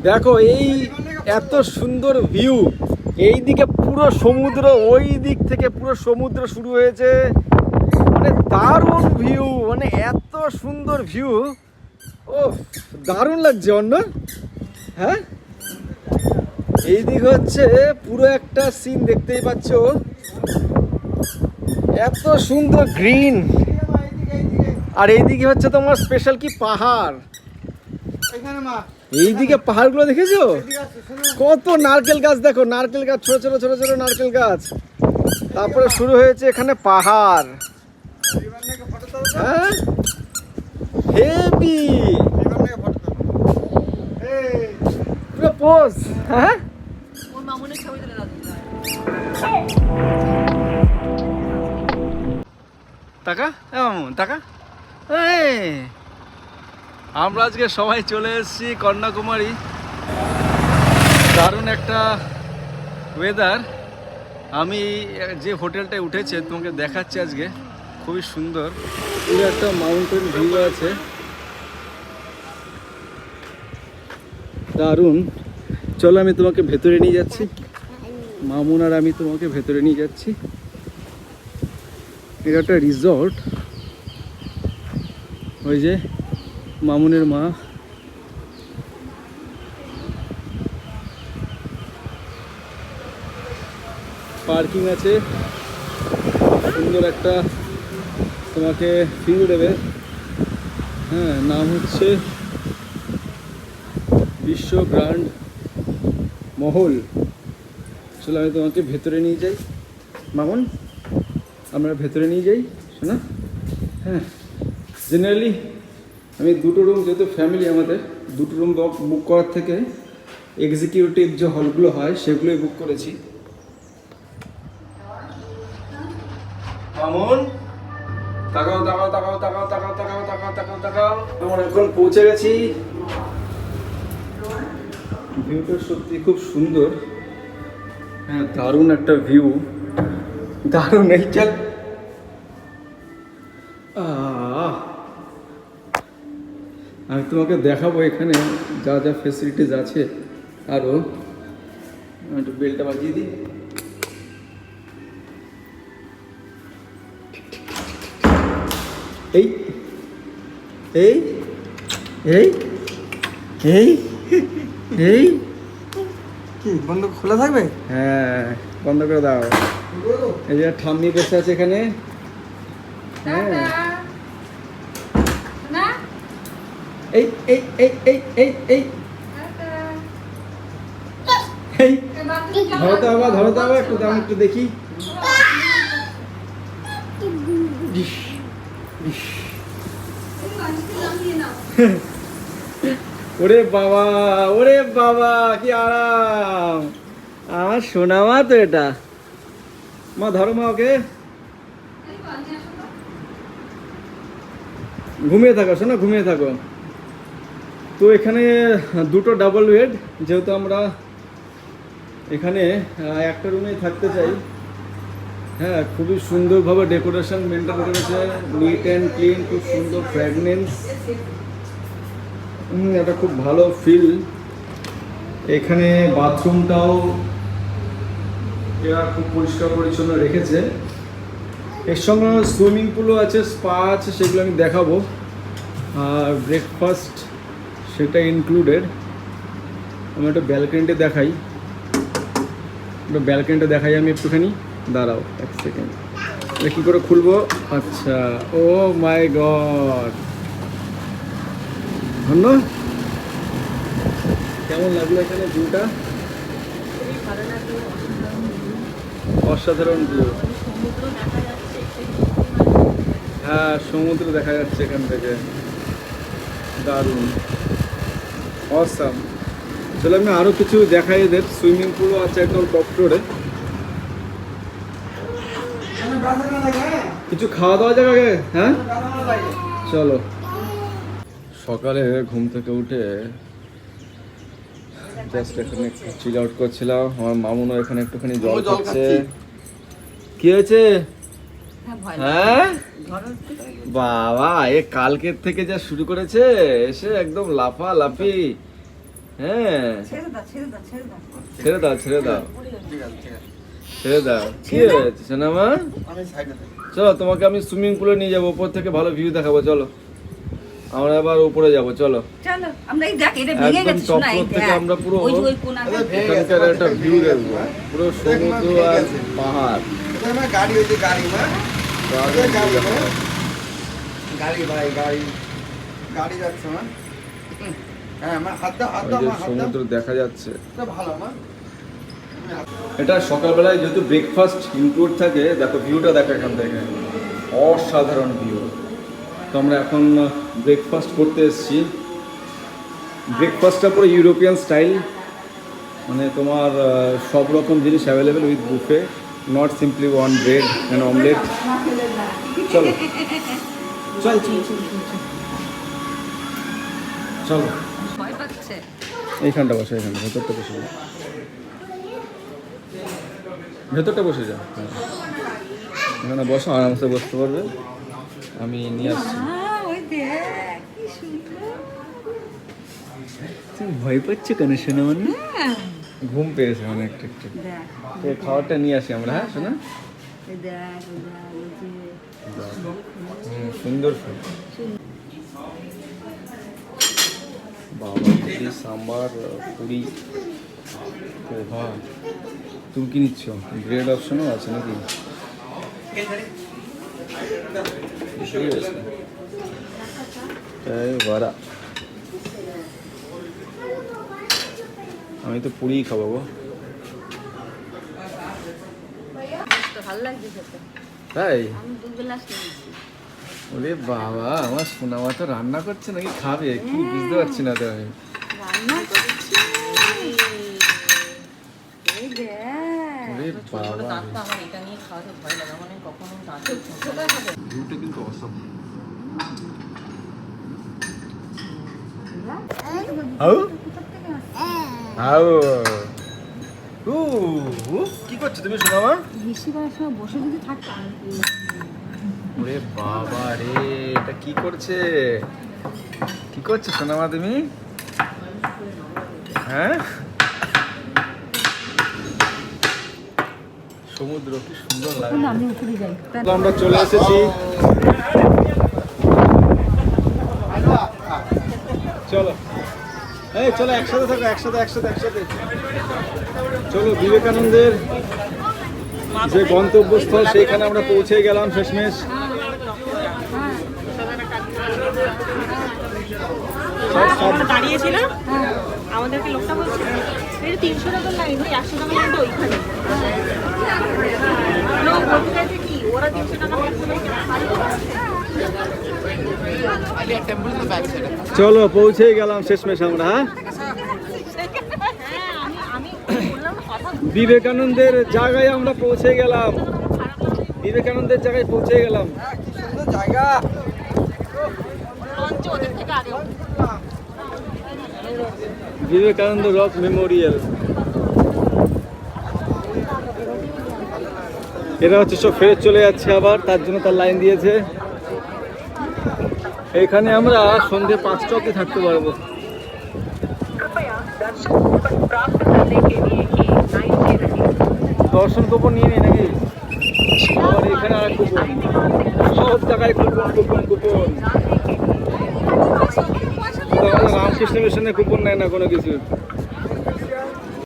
দেখো এই এত সুন্দর ভিউ, এই দিকে পুরো সমুদ্র, ওই দিক থেকে পুরো সমুদ্র শুরু হয়েছে, মানে দারুণ ভিউ, মানে এত সুন্দর ভিউ। ও দারুণ লাগছে অন্য। হ্যাঁ, এই দিক হচ্ছে পুরো একটা সিন, দেখতেই পাচ্ছ এত সুন্দর গ্রিন। আর এইদিকে হচ্ছে তোমার স্পেশাল কি পাহাড়, এইদিকে পাহাড়গুলো দেখেছো, কত নারকেল গাছ, দেখো নারকেল গাছ, ছোট ছোট ছোট ছোট নারকেল গাছ। তারপরে শুরু হয়েছে এখানে পাহাড়। হ্যাঁ হেভি পুরো পোজ। হ্যাঁ টাকা টাকা, আমরা আজকে সবাই চলে এসেছি কন্যাকুমারী। দারুণ একটা ওয়েদার। আমি যে হোটেলটায় উঠেছে তোমাকে দেখাচ্ছি আজকে, খুবই সুন্দর, পুরো একটা মাউন্টেন ভিউ আছে, দারুণ। চলো আমি তোমাকে ভেতরে নিয়ে যাচ্ছি, মামুন আর আমি তোমাকে ভেতরে নিয়ে যাচ্ছি। এটা একটা রিসর্ট, ওই যে মামুনের মা। পার্কিং আছে, সুন্দর একটা তোমাকে ফিল দেবে। হ্যাঁ, নাম হচ্ছে বিশ্ব গ্র্যান্ড মহল। চলো আমি তোমাকে ভেতরে নিয়ে যাই মামুন, আমরা ভেতরে নিয়ে যাই শোনা। হ্যাঁ, জেনারেলি আমি দুটো রুম, যেহেতু ফ্যামিলি আমাদের, দুটো রুম বুক করার থেকে এক্সিকিউটিভ যে হলগুলো হয় সেগুলোই বুক করেছি। মামুন তাকাও তাকাও তাকাও তাকাও তাকাও তাকাও তাকাও তাকাও তাকাও, আমরা এখন পৌঁছে গেছি। ভিউটা সত্যি খুব সুন্দর। হ্যাঁ, দারুণ একটা ভিউ, দারুণ। এই চল, আমি তোমাকে দেখাবো এখানে যা যা ফেসিলিটিস আছে। আরও একটু বেলটা বাজিয়ে দিই। এই এই এই এই এই কি বন্ধ খোলা থাকবে? হ্যাঁ, বন্ধ করে দাও। এই যে ঠাম্মি বসে আছে এখানে। হ্যাঁ, এই এই এই এই এই এই এই ধরো তো বাবা, ধরো তো বাবা, একটু দাম একটু দেখি। ওরে বাবা, ওরে বাবা, কি আরাম। আমার সোনা মা তো এটা। মা ধরো মা, ওকে ঘুমিয়ে থাকো শোনা, ঘুমিয়ে থাকো। তো এখানে দুটো ডাবল বেড, যেহেতু আমরা এখানে একটা রুমেই থাকতে চাই। হ্যাঁ, খুবই সুন্দরভাবে ডেকোরেশন মেনটেন করেছে, নিট অ্যান্ড ক্লিন, খুব সুন্দর ফ্র্যাগনেন্স। এটা খুব ভালো ফিল। এখানে বাথরুমটাও এরা খুব পরিষ্কার পরিচ্ছন্ন রেখেছে। এর সঙ্গে সুইমিং পুলও আছে, স্পা আছে, সেগুলো আমি দেখাবো। আর ব্রেকফাস্ট সেটা ইনক্লুডেড। আমি একটা ব্যালকনিটা দেখাই, আমি একটুখানি, দাঁড়াও এক সেকেন্ড। এটা কী করে খুলবো? আচ্ছা, ও মাই গড, ধন্য। কেমন লাগলো এখানে ভিউটা? অসাধারণ ভিউ। হ্যাঁ, সমুদ্র দেখা যাচ্ছে এখান থেকে, দারুণ, অসাম। চলো আমি আরও কিছু দেখাই এদের। সুইমিং পুলও আছে একদম টপ ফ্লোরে। কিছু খাওয়া দাওয়া জায়গা? হ্যাঁ চলো। সকালে ঘুম থেকে উঠে জাস্ট এখানে একটু চিল আউট করছিলাম। আমার মামুনও এখানে একটুখানি জল খাচ্ছে। কি হয়েছে? হ্যাঁ বাবা, এ কালকের থেকে যা শুরু করেছে, এসে একদম লাফালাফি। হ্যাঁ ছেড়ে দাও ছেড়ে দাও ছেড়ে দাও ছেড়ে দাও ছেড়ে দাও ঠিক আছে ঠিক আছে ছেড়ে দাও কি হয়েছে সোনামা? আমি সাইডে চলো তোমাকে আমি সুইমিং পুলে নিয়ে যাবো, উপর থেকে ভালো ভিউ দেখাবো। চলো আমরা আবার উপরে যাবো, চলো। চলো আমরা এই দেখ এটা ভেঙে একদম গেছে top শোনা এই floor থেকে দেখ। আমরা পুরো ওই কোণাটা এখানকার একটা ভিউ দেখবো, পুরো সমুদ্র আর পাহাড়। কোথায় মা গাড়ি হয়েছে গাড়ি মা কোথায় গাড়ি মা গাড়ি ভাই গাড়ি গাড়ি যাচ্ছে মা হ্যাঁ মা হাত দাও হাত ওই দাও যে মা হাত দাও সমুদ্র দেখা যাচ্ছে। এটা ভালো মা এটা সকালবেলায় যেহেতু ব্রেকফাস্ট ইনক্লুড থাকে, দেখো ভিউটা দেখো এখান থেকে, অসাধারণ ভিউ। তো আমরা এখন ব্রেকফাস্ট করতে এসেছি। ব্রেকফাস্টটা পুরো ইউরোপিয়ান স্টাইল, মানে তোমার সব রকম জিনিস available with buffet, not simply one bread and omelette. চলো চল চলো ভয় পাচ্ছে এইখানটা বসে, এখানে ভেতরটা বসে যা, ভেতরটা বসে যা। হ্যাঁ। এখানে বসো, আরামসে বসতে পারবে। আমি নিয়ে আসছি। ওই দেখ কি সুন্দর তুমি ভয় পাচ্ছ কেন শোনা? মানে হ্যাঁ, ঘুম পেয়েছে মানে একটু একটু। দেখ এই খাবারটা নিয়ে আসি আমরা, হ্যাঁ শোনা? এই দেখ ওই দেখ ওই যে সুন্দর ফুল। বাবা, ইডলি, সাম্বার, পুরি, পোহা। তুমি কি নিচ্ছ? ব্রেড অপশনও আছে নাকি? এই বাড়া, আমি তো পুরিই খাবো গো। তো ভালো লাগছে খেতে। তাই? আমি 2 গ্লাস নিয়েছি। ওরে বাবা, আমার সোনামা তো রান্না করছে নাকি খাবে, কি বুঝতে পারছি না তো আমি। রান্না করছি এই দেখ ওরে বাবা, আমার এটা নিয়ে খাওয়াতে ভয় লাগে, মানে কখনো দাঁতে ভিউটা কিন্তু অসম। কি করছো তুমি সোনামা? বেশিবার সময় বসে যদি থাকতাম ওরে বাবা রে, এটা কি করছে? কি করছো সোনামা তুমি? হ্যাঁ, সমুদ্র কি সুন্দর লাগে। আমি উপরে যাই আমরা চলে এসেছি। চলো এই চলো, একসাথে থাকো, একসাথে একসাথে একসাথে চলো। বিবেকানন্দের যে গন্তব্যস্থল, সেখানে আমরা পৌঁছে গেলাম শেষমেশ। আমরা দাঁড়িয়েছিলাম, আমাদেরকে লোকটা বলছে এই 300 টাকার লাইন, ওই 100 টাকা লাইনটা ওইখানে। মানে ও বলতে চাইছে কি, ওরা 300 টাকা চলো পৌঁছে গেলাম শেষমেশ আমরা। হ্যাঁ, আমি বললাম কথা বিবেকানন্দের জায়গায় আমরা পৌঁছে গেলাম, বিবেকানন্দের জায়গায় পৌঁছে গেলাম। কি সুন্দর জায়গা লঞ্চে ওদের থেকে আগে বিবেকানন্দ রক মেমোরিয়াল। এরা হচ্ছে সব ফেরত চলে যাচ্ছে আবার, তার জন্য তার লাইন দিয়েছে। এখানে আমরা সন্ধে 5টা অবধি থাকতে পারবো। দর্শন কুপন নিয়ে নি নাকি? আবার এখানে আর কুপন, সব জায়গায় কুপন কুপন কুপন। রামকৃষ্ণ মিশনে কুপন নেয় না কোনো কিছু।